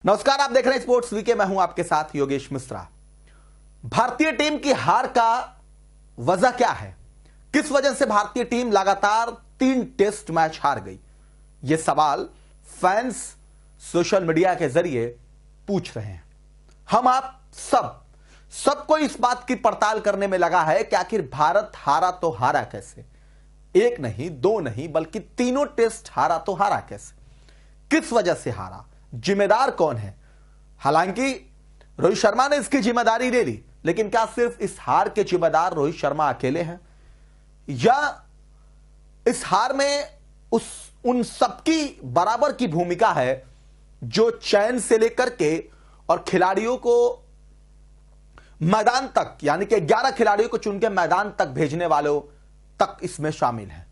नमस्कार, आप देख रहे हैं स्पोर्ट्स वीके। मैं हूं आपके साथ योगेश मिश्रा। भारतीय टीम की हार का वजह क्या है? किस वजह से भारतीय टीम लगातार 3 टेस्ट मैच हार गई? यह सवाल फैंस सोशल मीडिया के जरिए पूछ रहे हैं। हम आप सबको इस बात की पड़ताल करने में लगा है कि आखिर भारत हारा तो हारा कैसे? एक नहीं, दो नहीं, बल्कि तीनों टेस्ट हारा तो हारा कैसे? किस वजह से हारा? जिम्मेदार कौन है? हालांकि रोहित शर्मा ने इसकी जिम्मेदारी ले ली, लेकिन क्या सिर्फ इस हार के जिम्मेदार रोहित शर्मा अकेले हैं, या इस हार में उन सबकी बराबर की भूमिका है जो चयन से लेकर के और खिलाड़ियों को मैदान तक, यानी कि 11 खिलाड़ियों को चुन के मैदान तक भेजने वालों तक इसमें शामिल है।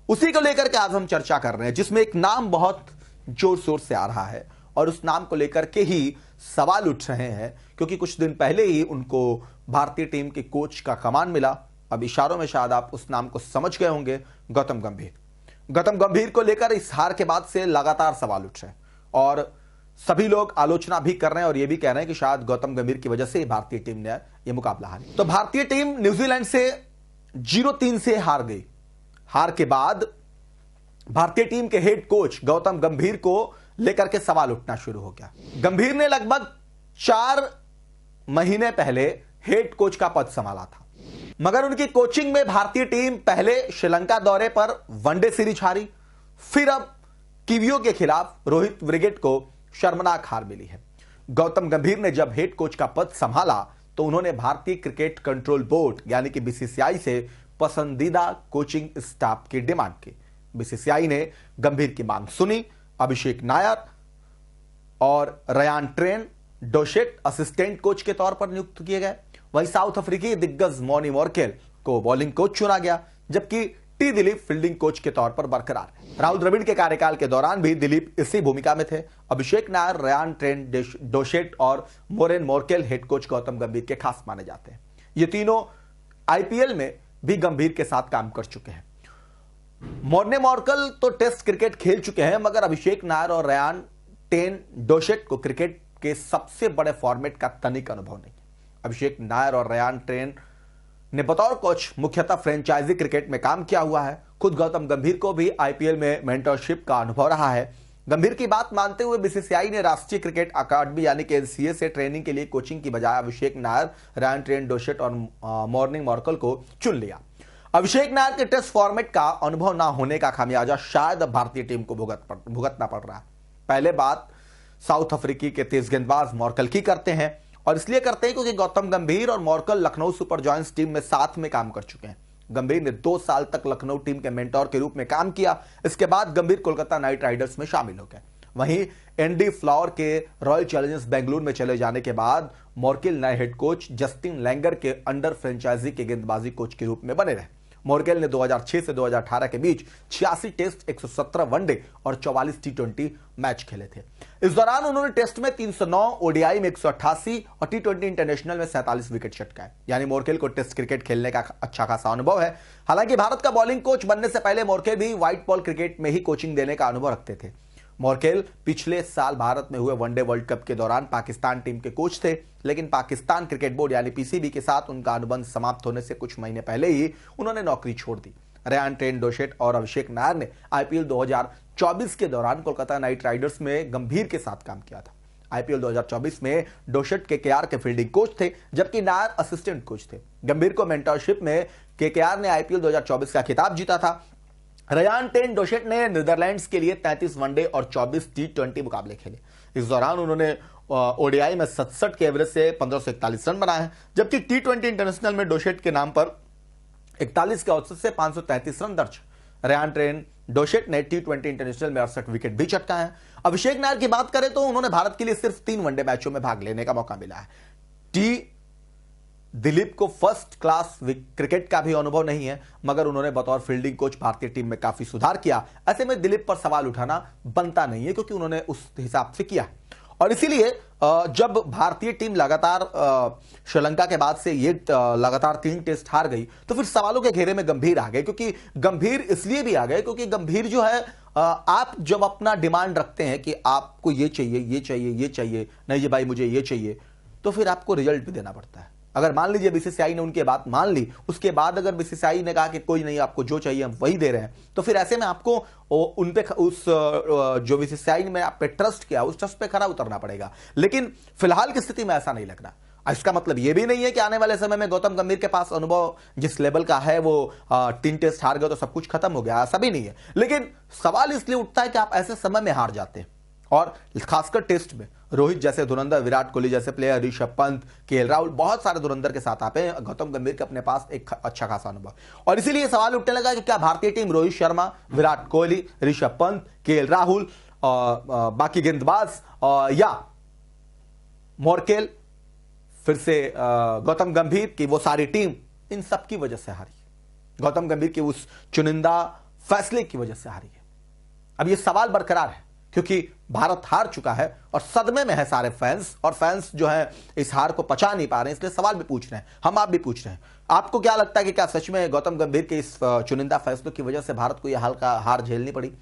उसी को लेकर के आज हम चर्चा कर रहे हैं, जिसमें एक नाम बहुत जोर शोर से आ रहा है और उस नाम को लेकर के ही सवाल उठ रहे हैं, क्योंकि कुछ दिन पहले ही उनको भारतीय टीम के कोच का कमान मिला। अब इशारों में शायद आप उस नाम को समझ गए होंगे, गौतम गंभीर। गौतम गंभीर को लेकर इस हार के बाद से लगातार सवाल उठ रहे हैं और सभी लोग आलोचना भी कर रहे हैं और यह भी कह रहे हैं कि शायद गौतम गंभीर की वजह से भारतीय टीम ने यह मुकाबला हारी। तो भारतीय टीम न्यूजीलैंड से 0-3 से हार गई। हार के बाद भारतीय टीम के हेड कोच गौतम गंभीर को लेकर के सवाल उठना शुरू हो गया। गंभीर ने लगभग 4 महीने पहले हेड कोच का पद संभाला था, मगर उनकी कोचिंग में भारतीय टीम पहले श्रीलंका दौरे पर वनडे सीरीज हारी, फिर अब कीवियों के खिलाफ रोहित ब्रिगेड को शर्मनाक हार मिली है। गौतम गंभीर ने जब हेड कोच का पद संभाला तो उन्होंने भारतीय क्रिकेट कंट्रोल बोर्ड यानी कि बीसीसीआई से पसंदीदा कोचिंग स्टाफ की डिमांड की। बीसीसीआई ने गंभीर की मांग सुनी। अभिषेक नायर और रयान ट्रेन डोशेट असिस्टेंट कोच के तौर पर नियुक्त किए गए। वहीं साउथ अफ्रीकी दिग्गज मॉनी मॉर्केल को बॉलिंग कोच चुना गया, जबकि टी दिलीप फील्डिंग कोच के तौर पर बरकरार है। राहुल द्रविड़ के कार्यकाल के दौरान भी दिलीप इसी भूमिका में थे। Abhishek Nayar, Ryan ten Doeschate और Morne Morkel head coach Gautam Gambhir के खास माने जाते हैं। ये तीनों आईपीएल में भी गंभीर के साथ काम कर चुके हैं। मोर्ने मॉर्कल तो टेस्ट क्रिकेट खेल चुके हैं, मगर अभिषेक नायर और रयान टेन डोशेट को क्रिकेट के सबसे बड़े फॉर्मेट का तनिक अनुभव नहीं है। अभिषेक नायर और रयान टेन ने बतौर कोच मुख्यतः फ्रेंचाइजी क्रिकेट में काम किया हुआ है। खुद गौतम गंभीर को भी आईपीएल में मेंटरशिप का अनुभव रहा है। गंभीर की बात मानते हुए बीसीसीआई ने राष्ट्रीय क्रिकेट अकादमी यानी कि एनसीए से ट्रेनिंग के लिए कोचिंग की बजाय अभिषेक नायर, रयान टेन डोशेट और मॉर्निंग मॉर्कल को चुन लिया। अभिषेक नायर के टेस्ट फॉर्मेट का अनुभव ना होने का खामियाजा शायद भारतीय टीम को भुगतना पड़ रहा है। पहले बात साउथ अफ्रीकी के तेज गेंदबाज मॉर्कल की करते हैं, और इसलिए करते हैं क्योंकि गौतम गंभीर और मॉर्कल लखनऊ सुपर जॉयंट्स टीम में साथ में काम कर चुके हैं। गंभीर ने 2 साल तक लखनऊ टीम के मेंटोर के रूप में काम किया। इसके बाद गंभीर कोलकाता नाइट राइडर्स में शामिल हो गए। वहीं एंडी फ्लावर के रॉयल चैलेंजर्स बेंगलुरु में चले जाने के बाद मॉर्केल नए हेड कोच जस्टिन लैंगर के अंडर फ्रेंचाइजी के गेंदबाजी कोच के रूप में बने रहे। मॉर्केल ने 2006 से 2018 के बीच 86 टेस्ट, 117 वनडे और 44 टी20 मैच खेले थे। इस दौरान उन्होंने टेस्ट में 309, ओडीआई में 188 और टी20 इंटरनेशनल में 47 विकेट चटकाए। यानी मॉर्केल को टेस्ट क्रिकेट खेलने का अच्छा खासा अनुभव है। हालांकि भारत का बॉलिंग कोच बनने से पहले मॉर्केल भी व्हाइट बॉल क्रिकेट में ही कोचिंग देने का अनुभव रखते थे। मॉर्केल पिछले साल भारत में हुए वनडे वर्ल्ड कप के दौरान पाकिस्तान टीम के कोच थे, लेकिन पाकिस्तान क्रिकेट बोर्ड यानी पीसीबी के साथ उनका अनुबंध समाप्त होने से कुछ महीने पहले ही उन्होंने नौकरी छोड़ दी। रयान ट्रेन डोशेट और अभिषेक नायर ने आईपीएल 2024 के दौरान कोलकाता नाइट राइडर्स में गंभीर के साथ काम किया था। आईपीएल 2024 में डोशेट केकेआर के फील्डिंग कोच थे, जबकि नायर असिस्टेंट कोच थे। गंभीर को मेंटरशिप में केकेआर ने आईपीएल 2024 का खिताब जीता था। रयान टेन डोशेट ने नीदरलैंड्स के लिए 33 वनडे और 24 टी20 मुकाबले खेले। इस दौरान उन्होंने ओडीआई में 67 के एवरेज से 1541 रन बनाए हैं, जबकि टी20 इंटरनेशनल में डोशेट के नाम पर 41 के औसत से 533 रन दर्ज। रयान टेन डोशेट ने टी20 इंटरनेशनल में 68 विकेट भी चटकाए हैं। अभिषेक नायर की बात करें तो उन्होंने भारत के लिए सिर्फ 3 वनडे मैचों में भाग लेने का मौका मिला है। दिलीप को फर्स्ट क्लास क्रिकेट का भी अनुभव नहीं है, मगर उन्होंने बतौर फील्डिंग कोच भारतीय टीम में काफी सुधार किया। ऐसे में दिलीप पर सवाल उठाना बनता नहीं है, क्योंकि उन्होंने उस हिसाब से किया। और इसीलिए जब भारतीय टीम लगातार श्रीलंका के बाद से ये लगातार 3 टेस्ट हार गई, तो फिर सवालों के घेरे में गंभीर आ गए। क्योंकि गंभीर इसलिए भी आ गए क्योंकि गंभीर जो है, आप जब अपना डिमांड रखते हैं कि आपको ये चाहिए, ये चाहिए, ये चाहिए, नहीं जी भाई मुझे ये चाहिए, तो फिर आपको रिजल्ट भी देना पड़ता है। अगर मान लीजिए बीसीसीआई ने उनकी बात मान ली, उसके बाद अगर बीसीसीआई ने कहा कि कोई नहीं, आपको जो चाहिए हम वही दे रहे हैं, तो फिर ऐसे में आपको उन पे उस जो बीसीसीआई ने आप पे ट्रस्ट किया, उस ट्रस्ट पे खरा उतरना पड़ेगा। लेकिन फिलहाल की स्थिति में ऐसा नहीं लग रहा। इसका मतलब यह भी नहीं है कि आने वाले समय में गौतम गंभीर के पास अनुभव जिस लेवल का है, वो 3 टेस्ट हार गए तो सब कुछ खत्म हो गया, ऐसा भी नहीं है। लेकिन सवाल इसलिए उठता है कि आप ऐसे समय में हार जाते हैं, और खासकर टेस्ट में रोहित जैसे धुरंधर, विराट कोहली जैसे प्लेयर, ऋषभ पंत, केएल राहुल, बहुत सारे धुरंधर के साथ आते हैं। गौतम गंभीर के अपने पास एक अच्छा खासा अनुभव, और इसीलिए सवाल उठने लगा कि क्या भारतीय टीम रोहित शर्मा, विराट कोहली, ऋषभ पंत, केएल राहुल, बाकी गेंदबाज या मोर्केल, फिर से गौतम गंभीर की वो सारी टीम, इन सब की वजह से हारी, गौतम गंभीर के उस चुनिंदा फैसले की वजह से हारी है। अब ये सवाल बरकरार है क्योंकि भारत हार चुका है और सदमे में है सारे फैंस, और फैंस जो है इस हार को पचा नहीं पा रहे हैं, इसलिए सवाल भी पूछ रहे हैं, हम आप भी पूछ रहे हैं। आपको क्या लगता है कि क्या सच में गौतम गंभीर के इस चुनिंदा फैसलों की वजह से भारत को यह हार झेलनी पड़ी?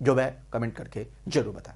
जो मैं कमेंट करके जरूर बताएं।